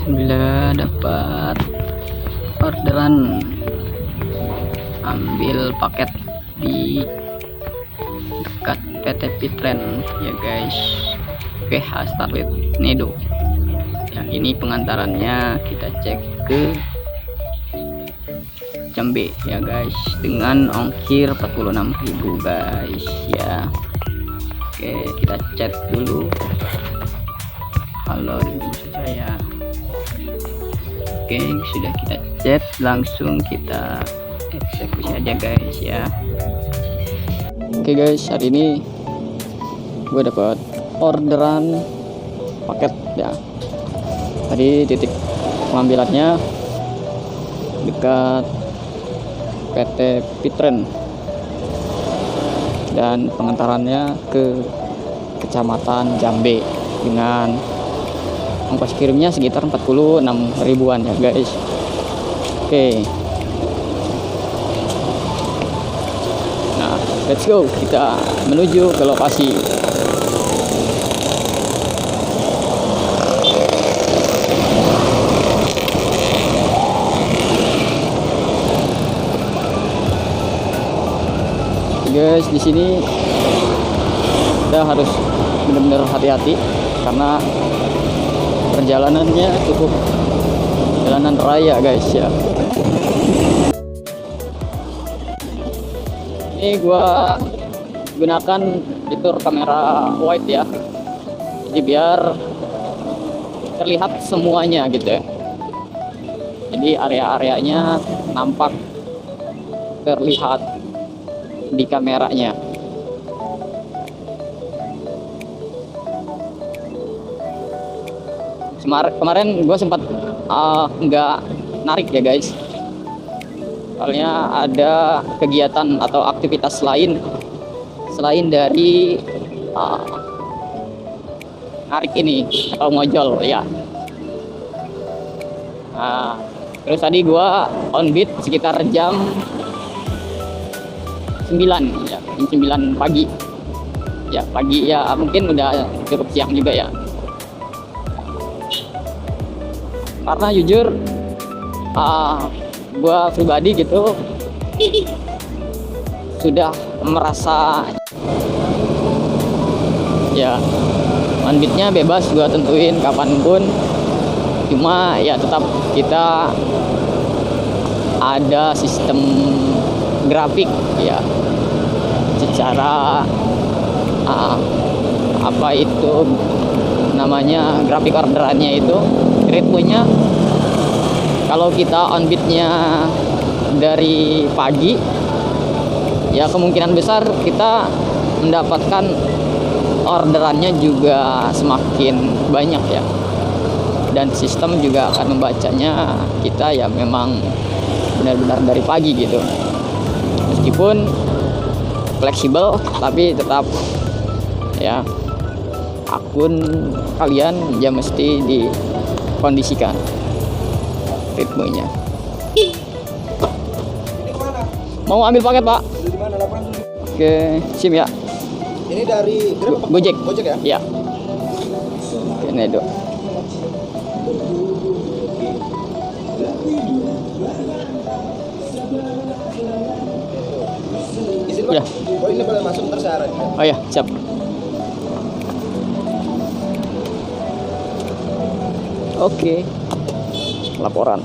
Alhamdulillah dapat orderan ambil paket di dekat PT Pitren ya guys. Oke, start with Nedo. Yang ini pengantarannya kita cek ke Jambe ya guys, dengan ongkir 46.000 guys ya. Oke, kita chat dulu. Halo, maksud saya. Oke, sudah kita chat, langsung kita eksekusi aja guys ya. Oke guys, hari ini gue dapat orderan paket ya. Tadi titik pengambilannya dekat PT Pitren dan pengantarannya ke Kecamatan Jambe dengan ongkos kirimnya sekitar 46 ribuan ya guys. Oke, nah let's go, kita menuju ke lokasi. Guys, di sini kita harus benar-benar hati-hati karena perjalanannya cukup jalanan raya guys ya. Ini gua gunakan fitur kamera wide ya, jadi biar terlihat semuanya gitu ya. Jadi area-areanya nampak terlihat di kameranya. Kemarin gue sempat nggak narik ya guys, soalnya ada kegiatan atau aktivitas lain selain dari narik ini atau ngojol ya. Nah, terus tadi gue on beat sekitar jam 9 ya, jam 9 pagi ya. Pagi ya, mungkin udah cukup siang juga ya. Karena jujur gua pribadi gitu sudah merasa ya, on-beatnya bebas gua tentuin kapanpun, cuma ya tetap kita ada sistem grafik ya, secara apa itu namanya, grafik orderannya itu ritmenya. Kalau kita on beatnya dari pagi ya, kemungkinan besar kita mendapatkan orderannya juga semakin banyak ya, dan sistem juga akan membacanya kita ya memang benar-benar dari pagi gitu. Meskipun fleksibel tapi tetap ya, akun kalian ya mesti dikondisikan ritmenya. Mau ambil paket pak? Di mana, lapangan? Oke, SIM ya. Ini dari Grab apa? Gojek. Gojek ya? Iya. Oke, Nedo. Izin pak? Ya. Oh ini boleh masuk, ntar saya arahkan. Oh ya, siap. Oke, laporan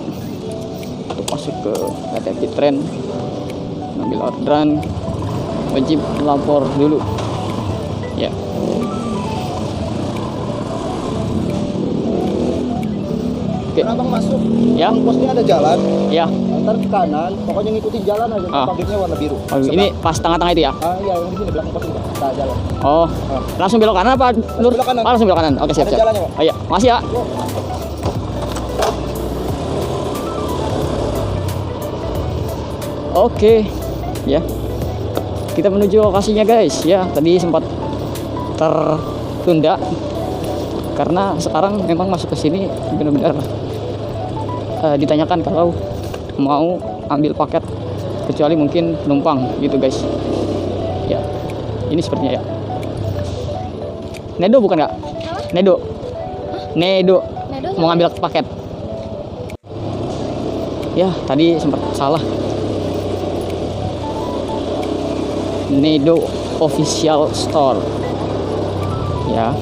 untuk masuk ke PT Pitren ngambil orderan wajib lapor dulu ya. Oke. Abang masuk, Ya. posnya ada jalan, Ya. ntar ke kanan, pokoknya ngikutin jalan aja. Pabriknya warna biru. Oh, ini pas tengah-tengah itu ya? Iya, yang di sini belakang pos ini, kita jalan. Oh, langsung belok kanan apa? Lur? Belok kanan. Oh, langsung belok kanan. Oke, siap, Ada siap. jalannya, Pak. Oh iya, makasih ya. Yuk. Oke, ya. Kita menuju lokasinya guys ya. Tadi sempat tertunda karena sekarang memang masuk ke sini benar-benar ditanyakan kalau mau ambil paket, kecuali mungkin penumpang gitu guys ya. Ini sepertinya ya. Nedo bukan nggak? Nedo. Nedo. Nedo Mau ngambil paket. Ya, tadi sempat salah. Nedo Official Store. Ya.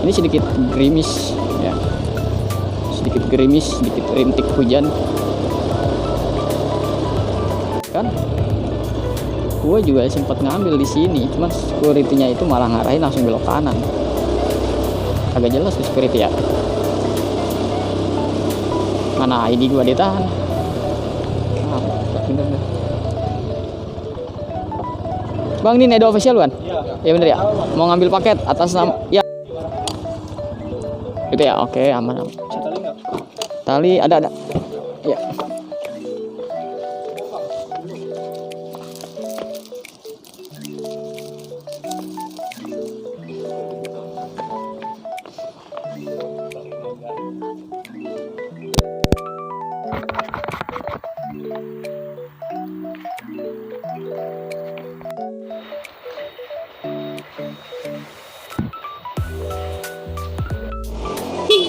Ini sedikit gerimis ya. Sedikit gerimis, sedikit rintik hujan. Kan gue juga sempat ngambil di sini, cuman security-nya itu malah ngarahin langsung belok kanan. Agak jelas tuh security ya. Mana ID gue ditahan. Nah, bener -bener. Bang, ini Nedo Official kan? Iya. Ya bener ya. Mau ngambil paket atas nama ya. Gitu ya. Oke, aman. Tali ada. Ya.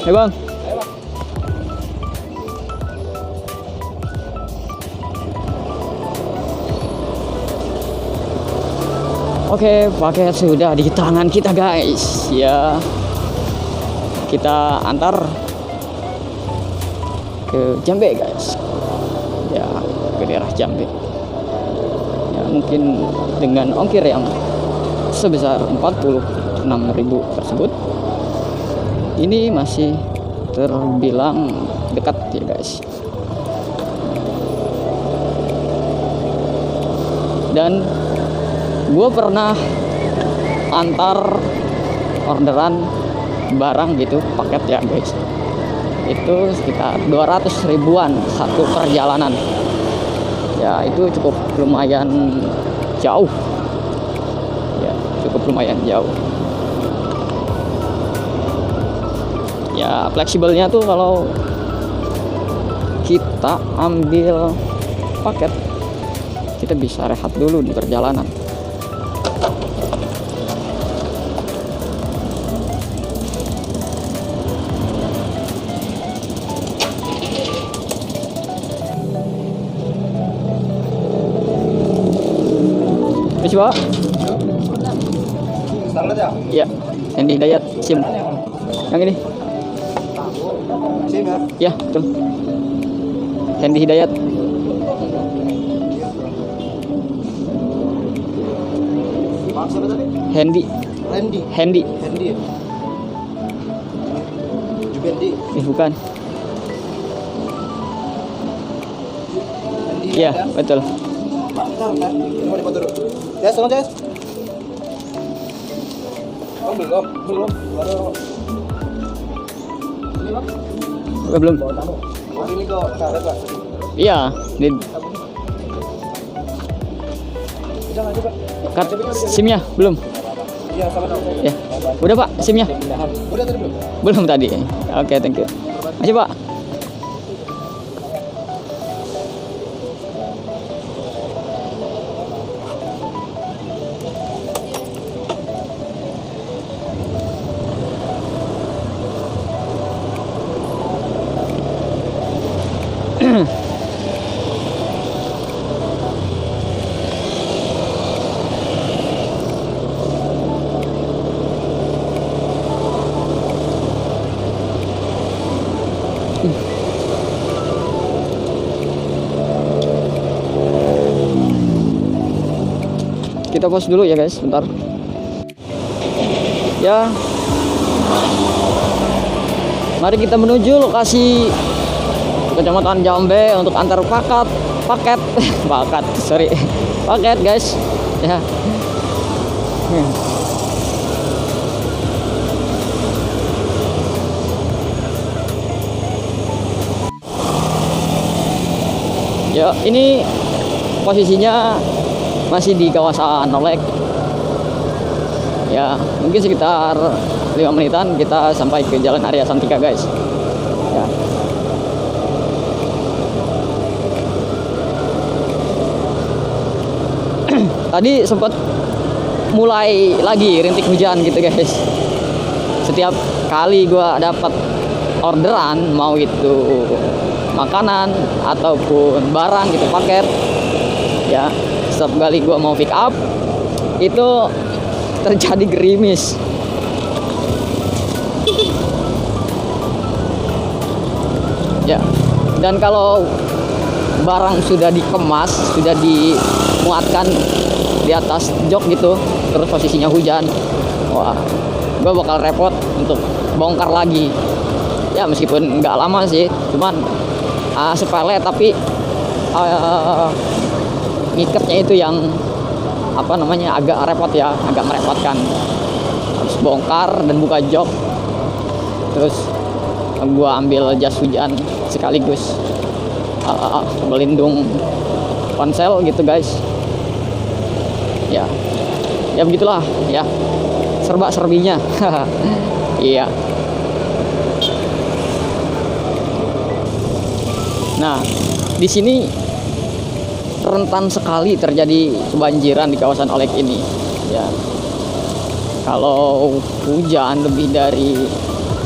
Hey bang. Oke, paket sudah di tangan kita guys. Ya, kita antar ke Jambe guys. Ya, ke daerah Jambe. Ya, mungkin dengan ongkir yang sebesar 46.000 tersebut, ini masih terbilang dekat ya guys. Dan gue pernah antar orderan barang gitu, paket ya guys, itu sekitar 200 ribuan satu perjalanan. Ya itu cukup lumayan jauh. Ya cukup lumayan jauh. Ya fleksibelnya tuh kalau kita ambil paket, kita bisa rehat dulu di perjalanan. Terima kasih Pak. Ya, yang di Dayat SIM. Yang ini. SIM ya? Ya, betul. Hendy Hidayat. Hendy. Jubendi. Bukan. Iya, betul. Ya, tolong Jess. Belum. Belum. Ini kok karet, Pak. Iya, di cut SIM-nya belum. Iya, sama-sama. Ya. Udah Pak, SIM-nya? Udah tadi belum? Belum tadi. Oke, thank you. Masih Pak. Kita pause dulu ya guys, bentar. Ya, mari kita menuju lokasi Kecamatan Jambe untuk antar paket guys. Ya. Ya, ini posisinya masih di kawasan Nolek. Ya, mungkin sekitar 5 menitan kita sampai ke Jalan Arya Santika guys. Ya. Tadi sempat mulai lagi rintik hujan gitu guys. Setiap kali gua dapat orderan, mau itu makanan ataupun barang gitu, paket ya, setiap kali gua mau pick up itu terjadi gerimis. Ya, dan kalau barang sudah dikemas, sudah dimuatkan di atas jok gitu, terus posisinya hujan, wah, gue bakal repot untuk bongkar lagi. Ya meskipun nggak lama sih, cuman sepele, tapi ngikatnya itu yang apa namanya, agak repot ya, agak merepotkan. Harus bongkar dan buka jok, terus gua ambil jas hujan sekaligus melindung ponsel gitu guys. Ya begitulah ya, serba-serbinya. Iya. Nah, di sini rentan sekali terjadi kebanjiran di kawasan Olek ini ya. Kalau hujan lebih dari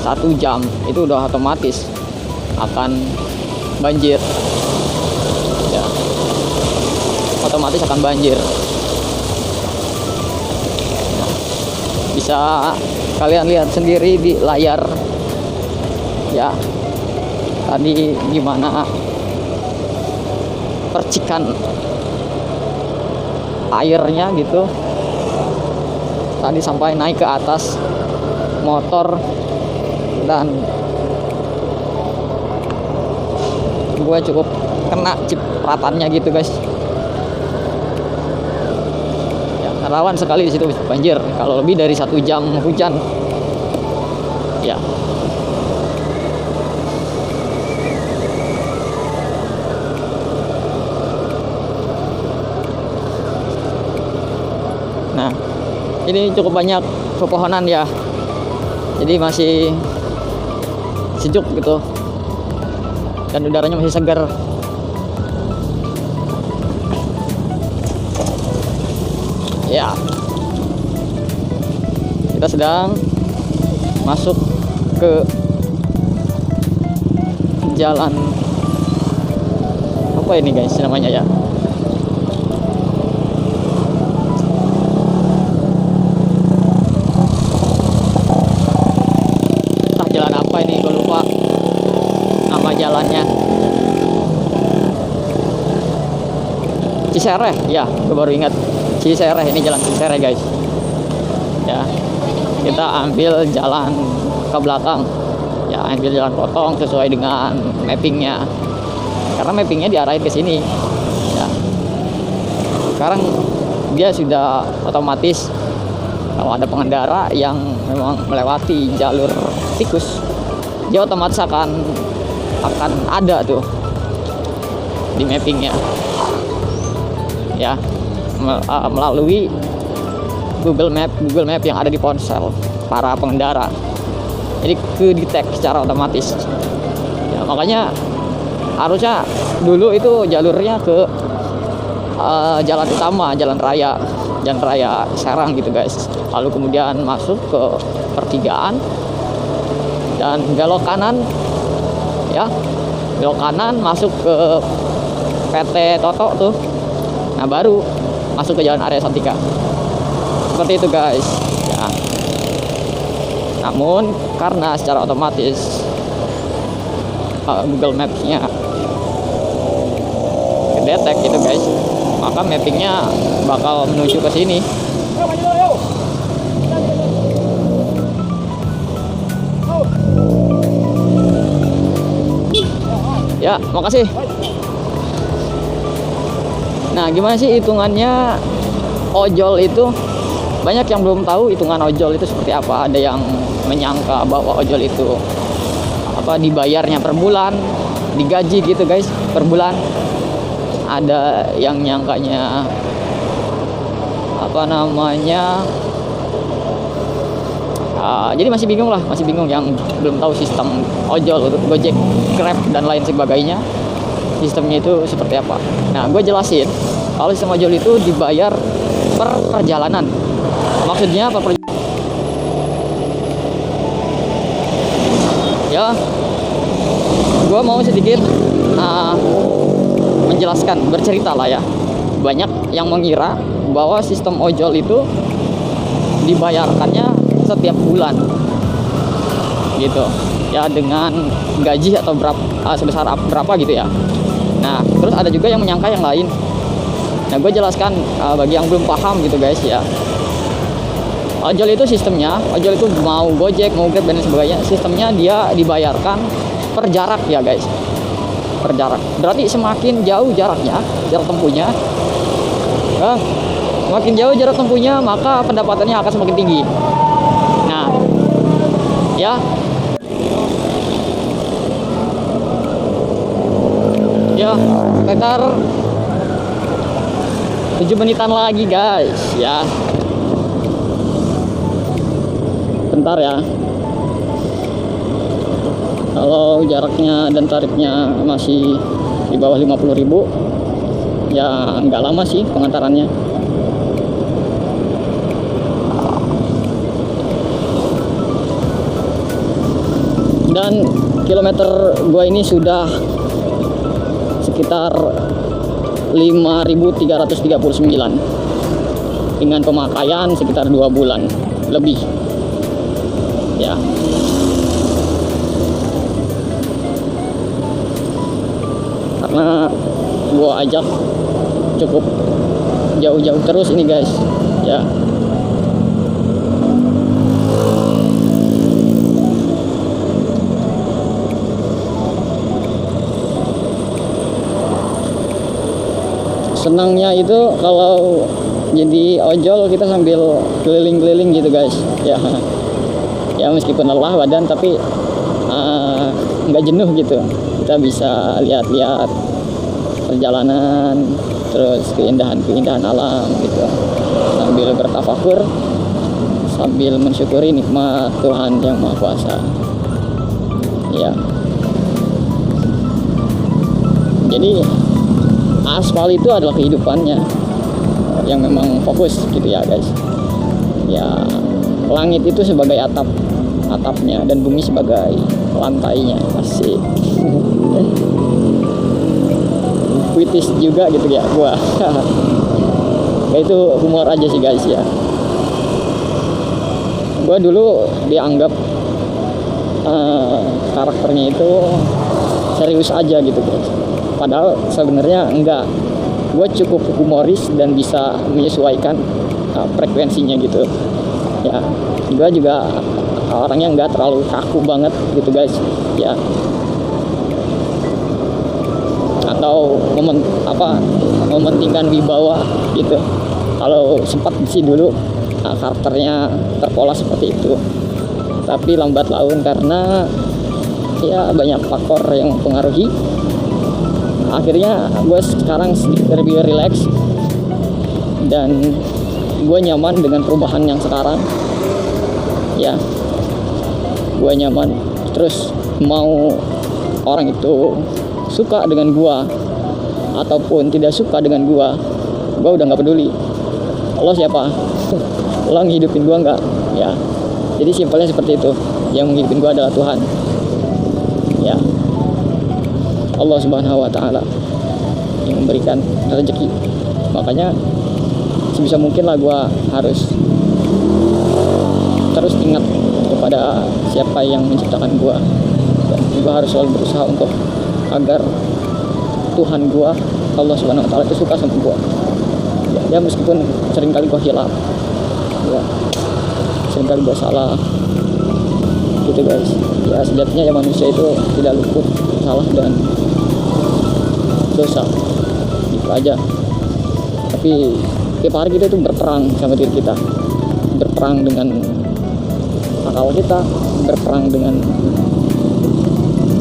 1 jam itu udah otomatis akan banjir ya, otomatis akan banjir. Bisa kalian lihat sendiri di layar ya, tadi gimana percikan airnya gitu tadi sampai naik ke atas motor, dan gue cukup kena cipratannya gitu guys ya. Rawan sekali di situ banjir kalau lebih dari 1 jam hujan ya. Nah, ini cukup banyak pepohonan ya, jadi masih sejuk gitu, dan udaranya masih segar. Ya, kita sedang masuk ke jalan apa ini guys namanya ya, jalan apa ini, gue lupa nama jalannya. Cisereh ya, gue baru ingat, Cisereh, ini jalan Cisereh guys ya. Kita ambil jalan ke belakang ya, ambil jalan potong sesuai dengan mappingnya, karena mappingnya diarahin ke sini ya. Sekarang dia sudah otomatis kalau ada pengendara yang memang melewati jalur tikus, dia otomatis akan ada tuh di mappingnya ya, melalui Google Map yang ada di ponsel para pengendara. Jadi ke-detect secara otomatis ya. Makanya harusnya dulu itu jalurnya ke jalan utama, jalan raya Serang gitu guys, lalu kemudian masuk ke pertigaan dan belok kanan ya, belok kanan masuk ke PT Toto tuh, nah baru masuk ke jalan area Santika. Seperti itu guys ya. Namun karena secara otomatis Google Maps-nya kedetek gitu guys, maka mappingnya bakal menuju ke sini. Ya, makasih. Nah, gimana sih hitungannya ojol itu? Banyak yang belum tahu hitungan ojol itu seperti apa. Ada yang menyangka bahwa ojol itu apa, dibayarnya per bulan, digaji gitu guys, per bulan. Ada yang nyangkanya apa namanya, jadi masih bingung yang belum tahu sistem ojol, Gojek, Grab dan lain sebagainya, sistemnya itu seperti apa. Nah, gue jelasin kalau sistem ojol itu dibayar per perjalanan Maksudnya apa? Ya, gue mau sedikit menjelaskan, bercerita lah ya. Banyak yang mengira bahwa sistem ojol itu dibayarkannya setiap bulan gitu ya, dengan gaji atau sebesar berapa gitu ya. Nah, terus ada juga yang menyangka yang lain. Nah, gue jelaskan bagi yang belum paham gitu guys ya. Ojol itu sistemnya, ojol itu mau Gojek, mau Grab dan sebagainya, sistemnya dia dibayarkan per jarak ya guys. Per jarak. Berarti semakin jauh jaraknya, jarak tempuhnya, semakin jauh jarak tempuhnya, maka pendapatannya akan semakin tinggi. Nah, ya. Ya, sekitar 7 menitan lagi guys ya. Bentar ya. Kalau jaraknya dan tarifnya masih di bawah 50.000, ya nggak lama sih pengantarannya. Dan kilometer gua ini sudah sekitar 5.339 dengan pemakaian sekitar 2 bulan lebih ya. Karena gua ajak cukup jauh-jauh terus ini guys ya. Senangnya itu kalau jadi ojol kita sambil keliling-keliling gitu guys ya. Ya meskipun lelah badan tapi nggak jenuh gitu. Kita bisa lihat-lihat perjalanan, terus keindahan-keindahan alam gitu, sambil bertafakur, sambil mensyukuri nikmat Tuhan yang Maha Kuasa ya. Jadi aspal itu adalah kehidupannya yang memang fokus gitu ya guys ya. Langit itu sebagai atapnya dan bumi sebagai lantainya. Asik. Puitis juga gitu ya gua. Itu humor aja sih guys ya. Gua dulu dianggap karakternya itu serius aja gitu guys. Padahal sebenarnya enggak. Gue cukup humoris dan bisa menyesuaikan frekuensinya gitu ya. Gue juga orangnya enggak terlalu kaku banget gitu guys ya. Atau mementingkan wibawa gitu. Kalau sempat sih dulu karakternya terpola seperti itu, tapi lambat laun karena ya banyak faktor yang mempengaruhi, akhirnya gue sekarang lebih relax dan gue nyaman dengan perubahan yang sekarang ya. Gue nyaman, terus mau orang itu suka dengan gue ataupun tidak suka dengan gue udah nggak peduli. Lo siapa? Lo ngehidupin gue nggak ya. Jadi simpelnya seperti itu. Yang menghidupin gue adalah Tuhan ya, Allah Subhanahu wa Ta'ala yang memberikan rezeki. Makanya sebisa mungkin lah gue harus terus ingat kepada siapa yang menciptakan gue, dan gue harus selalu berusaha untuk agar Tuhan gue, Allah Subhanahu wa Ta'ala itu suka sama gue ya, meskipun seringkali gue hilaf ya, seringkali gue salah gitu guys ya. Sejatinya ya manusia itu tidak luput salah dan dosa gitu aja. Tapi tiap hari kita itu berperang sama diri kita, berperang dengan akal kita, berperang dengan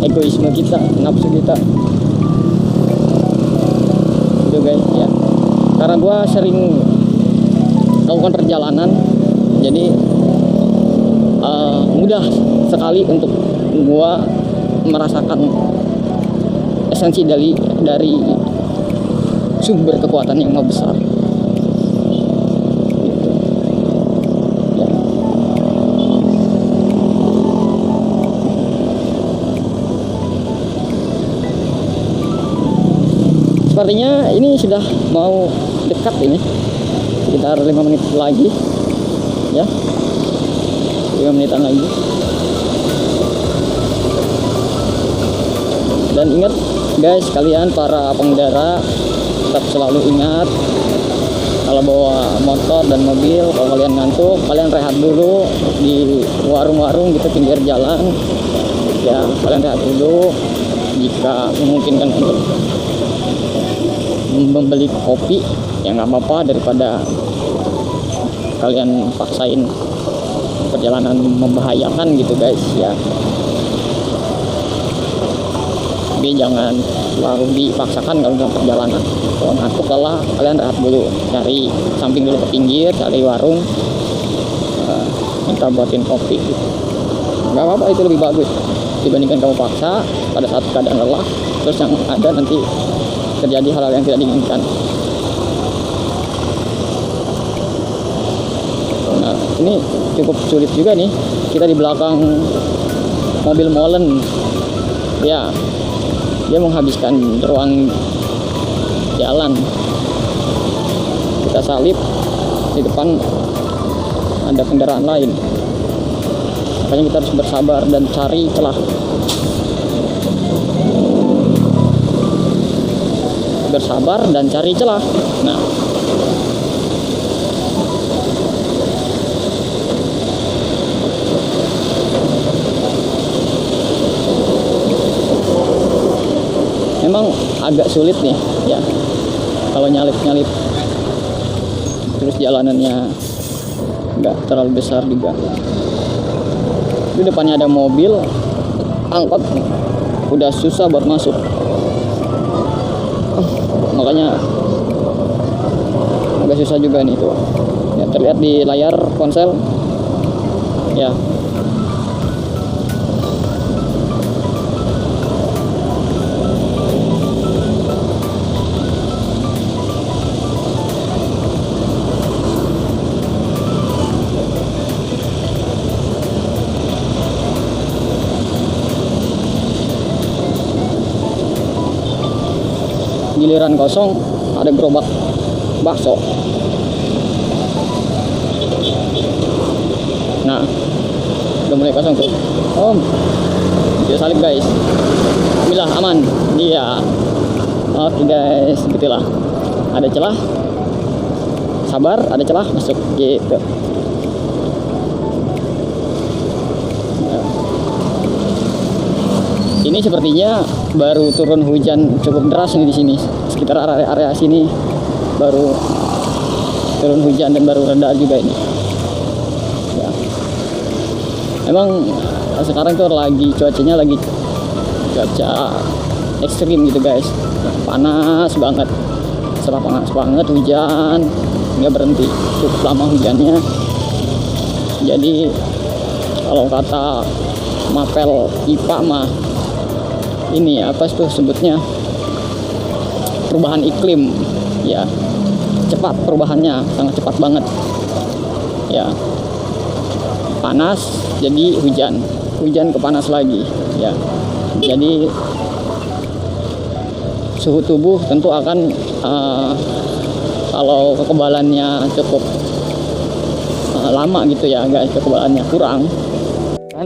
egoisme kita, nafsu kita gitu guys ya. Karena gue sering melakukan perjalanan, jadi mudah sekali untuk gue merasakan esensi dari sumber kekuatan yang maha besar gitu. sepertinya ini sudah mau dekat ini, sekitar 5 menit lagi ya, 5 menitan lagi. Dan ingat guys, kalian para pengendara tetap selalu ingat, kalau bawa motor dan mobil, kalau kalian ngantuk, kalian rehat dulu di warung-warung gitu pinggir jalan ya. Kalian rehat dulu, jika memungkinkan untuk membeli kopi ya nggak apa-apa, daripada kalian paksain perjalanan membahayakan gitu guys ya. Tapi jangan selalu dipaksakan kalau dalam perjalanan. Kalau ngantuk lelah, kalian rehat dulu, cari samping dulu ke pinggir, cari warung, minta buatin kopi gitu. Nggak apa-apa, itu lebih bagus dibandingkan kamu paksa pada saat keadaan lelah, terus yang ada nanti terjadi hal-hal yang tidak diinginkan. Nah, ini cukup sulit juga nih, kita di belakang mobil molen ya, dia menghabiskan ruang jalan. Kita salip, di depan ada kendaraan lain, makanya kita harus bersabar dan cari celah. Bersabar dan cari celah. Nah, memang agak sulit nih ya kalau nyalip-nyalip, terus jalanannya nggak terlalu besar juga. Di depannya ada mobil angkot, udah susah buat masuk. Makanya agak susah juga nih tuh ya, terlihat di layar ponsel ya. Giliran kosong ada gerobak bakso. Nah, udah mulai kosong tuh. Oh, dia salib guys. Bismillah, aman. Iya. Oke guys, gitulah. Ada celah, sabar, ada celah, masuk gitu. Ini sepertinya baru turun hujan cukup deras nih di sini. Sekitar area sini baru turun hujan dan baru reda juga ini. Ya. Emang sekarang tuh cuacanya lagi cuaca ekstrim gitu guys. Panas banget. Setelah panas banget hujan nggak berhenti, cukup lama hujannya. Jadi kalau kata mapel IPA mah ini apa tuh sebutnya, perubahan iklim ya, cepat perubahannya, sangat cepat banget ya. Panas jadi hujan, hujan ke panas lagi ya. Jadi suhu tubuh tentu akan kalau kekebalannya cukup lama gitu ya guys, kekebalannya kurang kan.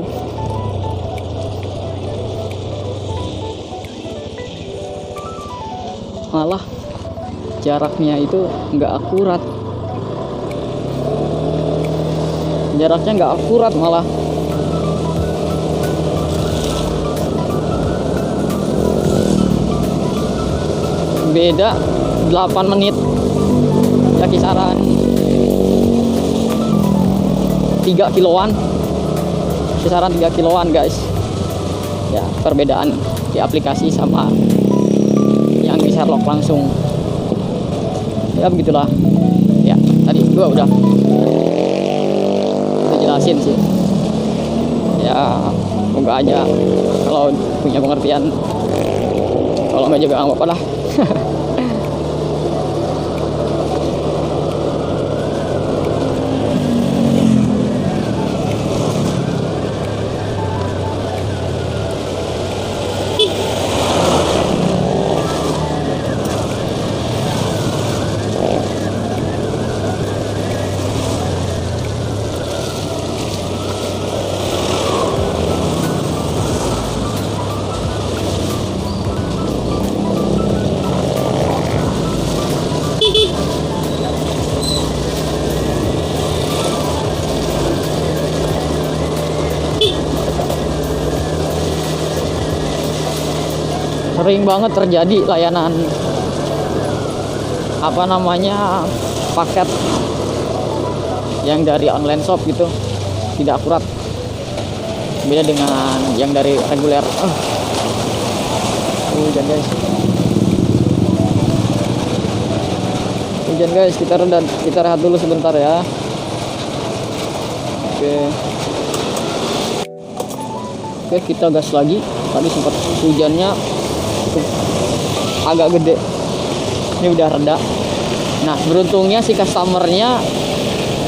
Malah jaraknya itu nggak akurat, jaraknya nggak akurat malah. Beda 8 menit ya, kisaran 3 kiloan, kisaran 3 kiloan guys ya, perbedaan di aplikasi sama yang di Sherlock langsung ya. Begitulah ya, tadi gua udah jelasin sih ya, semoga aja kalau punya pengertian, kalau nggak juga nggak apa-apa lah. sering banget terjadi layanan apa namanya paket yang dari online shop gitu tidak akurat, beda dengan yang dari reguler. Hujan guys, hujan guys, kita rehat dulu sebentar ya. Oke, kita gas lagi. Tadi sempat hujannya cukup agak gede, ini udah reda. Nah, beruntungnya si customernya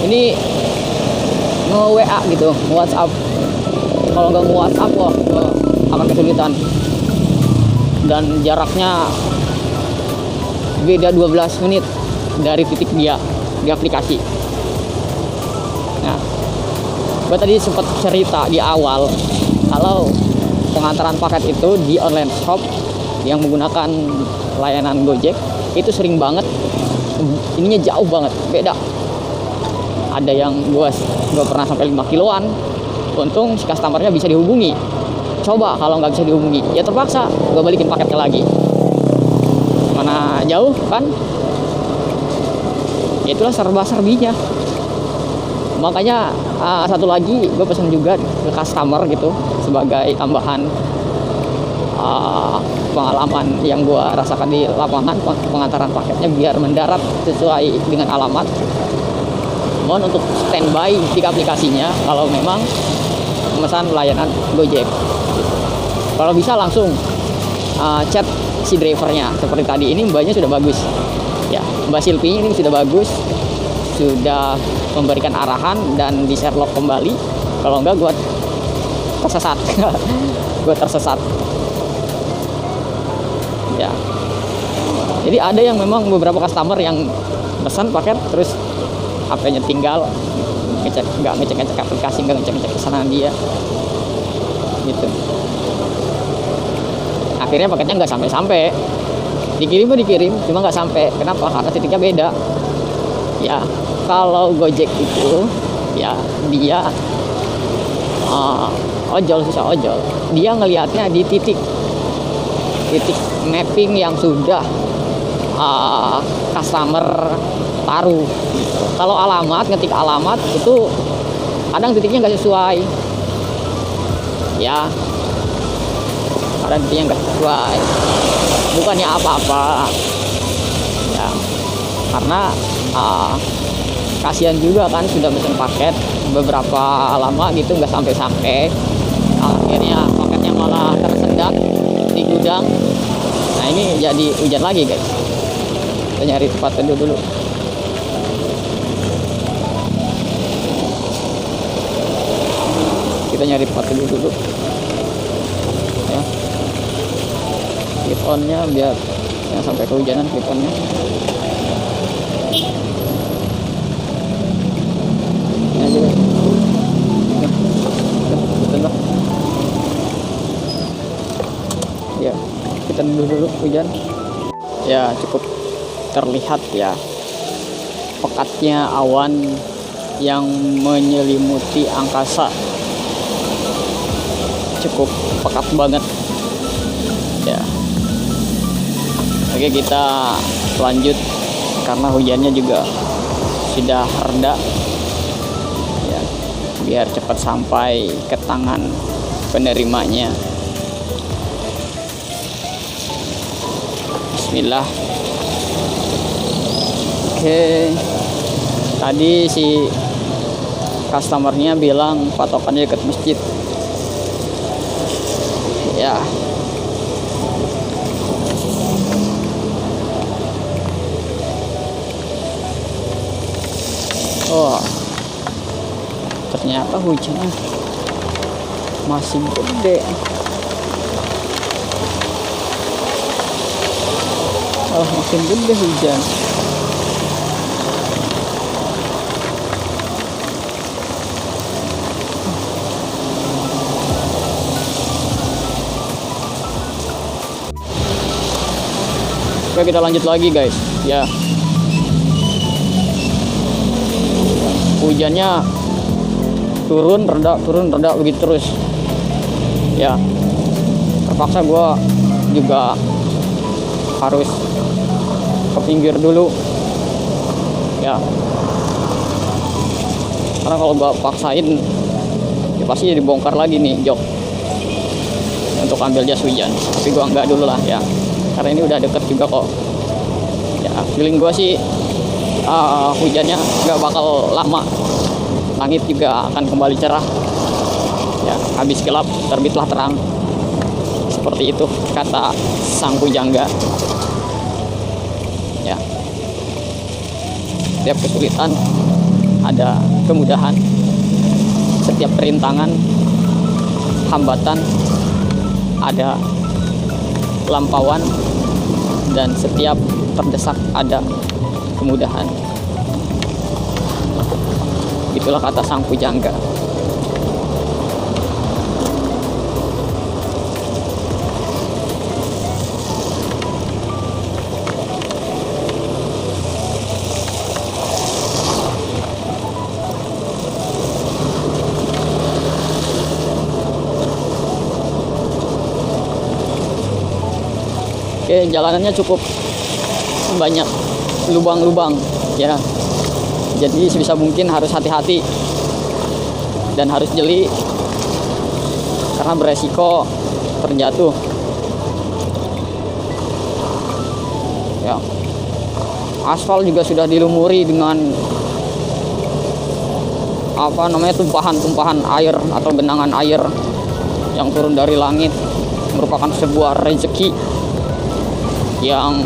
ini nge-WA gitu, nge-WhatsApp. Kalau nggak nge-WhatsApp loh, akan kesulitan. Dan jaraknya beda 12 menit dari titik dia di aplikasi. Nah, gue tadi sempat cerita di awal kalau pengantaran paket itu di online shop yang menggunakan layanan Gojek itu sering banget ininya jauh banget, beda. Ada yang gue pernah sampai 5 kiloan. Untung si customernya bisa dihubungi. Coba kalau nggak bisa dihubungi, ya terpaksa gue balikin paketnya lagi. Mana jauh kan? Itulah serba-serbinya. Makanya satu lagi gue pesan juga ke customer gitu sebagai tambahan pengalaman yang gue rasakan di lapangan pengantaran paketnya biar mendarat sesuai dengan alamat. Mohon untuk standby di aplikasinya kalau memang memesan layanan Gojek. Kalau bisa langsung chat si drivernya seperti tadi. Ini mbaknya sudah bagus ya, Mbak Silvi ini sudah bagus, sudah memberikan arahan dan di Sherlock kembali. Kalau enggak gue tersesat gue tersesat ya. Jadi ada yang memang beberapa customer yang pesan paket terus HP-nya tinggal, nggak ngecek aplikasi, nggak ngecek pesanan dia gitu. Akhirnya paketnya nggak sampai, dikirim cuma nggak sampai. Kenapa? Karena titiknya beda ya. Kalau Gojek itu ya dia susah ojol, dia ngelihatnya di titik mapping yang sudah customer taruh. Kalau ngetik alamat itu kadang titiknya nggak sesuai ya, kadang titiknya nggak sesuai, bukannya apa-apa ya, karena kasihan juga kan sudah pesen paket beberapa lama gitu nggak sampai, akhirnya paketnya malah tersendat di gudang. Nah, ini jadi hujan lagi guys. Kita nyari tempat teduh dulu. Kita nyari tempat teduh dulu ya. Clip on nya biar jangan sampai kehujanan clip on nya. Ya, kita dulu hujan ya. Cukup terlihat ya pekatnya awan yang menyelimuti angkasa, cukup pekat banget ya. Oke, kita lanjut karena hujannya juga sudah reda ya, biar cepat sampai ke tangan penerimanya. Bismillah. Oke, tadi si customernya bilang patokannya dekat masjid ya. Oh, ternyata hujannya masih gede. Oh, makin gede hujan. Oke, kita lanjut lagi guys ya. Hujannya turun reda begitu terus ya. Terpaksa gue juga harus ke pinggir dulu ya, karena kalau gua paksain ya pasti dibongkar lagi nih jok untuk ambil jas hujan. Tapi gua enggak dulu lah ya, karena ini udah deket juga kok ya. Feeling gua sih hujannya nggak bakal lama, langit juga akan kembali cerah ya, habis gelap terbitlah terang, seperti itu kata sang pujangga ya. Setiap kesulitan ada kemudahan, setiap perintangan hambatan ada lampauan, dan setiap terdesak ada kemudahan. Itulah kata sang pujangga. Oke, jalanannya cukup banyak lubang-lubang ya, jadi sebisa mungkin harus hati-hati dan harus jeli karena beresiko terjatuh ya. Aspal juga sudah dilumuri dengan tumpahan-tumpahan air atau genangan air yang turun dari langit, merupakan sebuah rezeki yang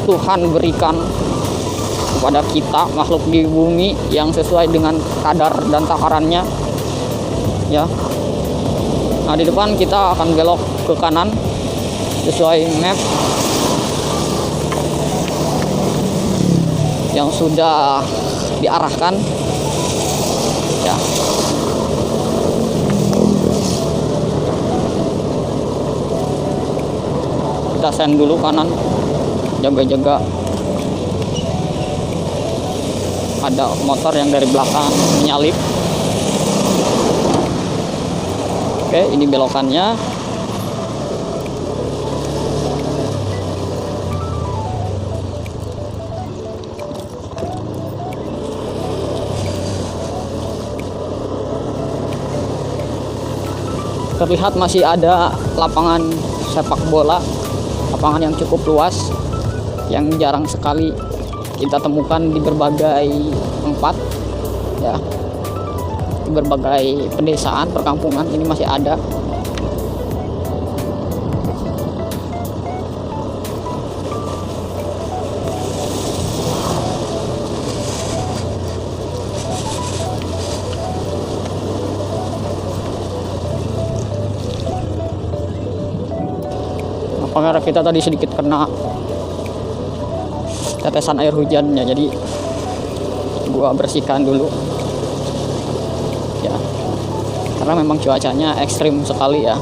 Tuhan berikan kepada kita makhluk di bumi yang sesuai dengan kadar dan takarannya ya. Nah, di depan kita akan belok ke kanan sesuai map yang sudah diarahkan ya. Kita send dulu kanan, jaga-jaga ada motor yang dari belakang menyalip. Oke, ini belokannya. Terlihat masih ada lapangan sepak bola, lapangan yang cukup luas yang jarang sekali kita temukan di berbagai tempat ya, di berbagai pedesaan, perkampungan. Ini masih ada. Kamera kita tadi sedikit kena tetesan air hujannya, jadi gua bersihkan dulu ya, karena memang cuacanya ekstrim sekali ya,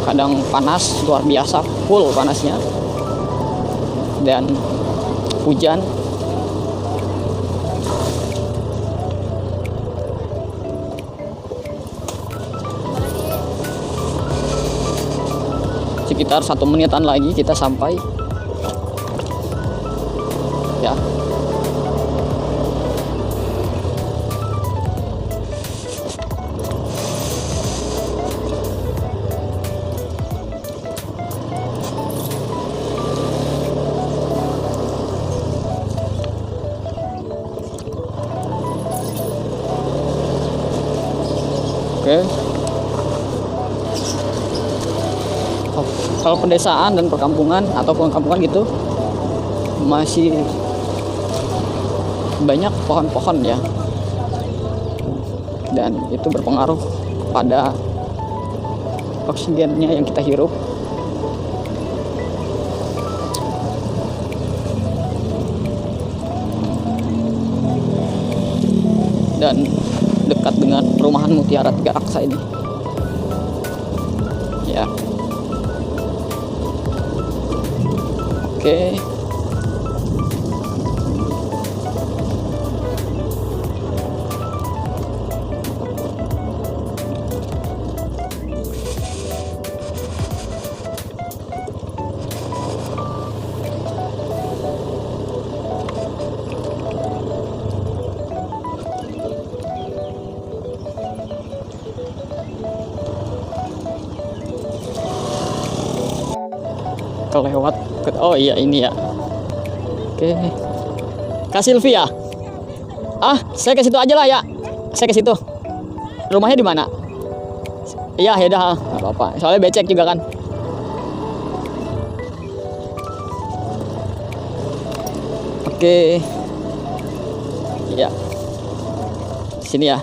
kadang panas luar biasa, full panasnya, dan hujan. Sekitar 1 menitan lagi kita sampai ya. Oke. Kalau pedesaan dan perkampungan atau perkampungan gitu masih banyak pohon-pohon ya, dan itu berpengaruh pada oksigennya yang kita hirup. Dan dekat dengan perumahan Mutiara Tiga Raksa ini ya. Oke. kelewat. Oh iya ini ya. Oke. Kak Silvi ya? Ah, saya ke situ aja lah ya. Saya ke situ. Rumahnya di mana? Iya, ya udah, nggak apa-apa. Soalnya becek juga kan. Oke. Iya. Sini ya.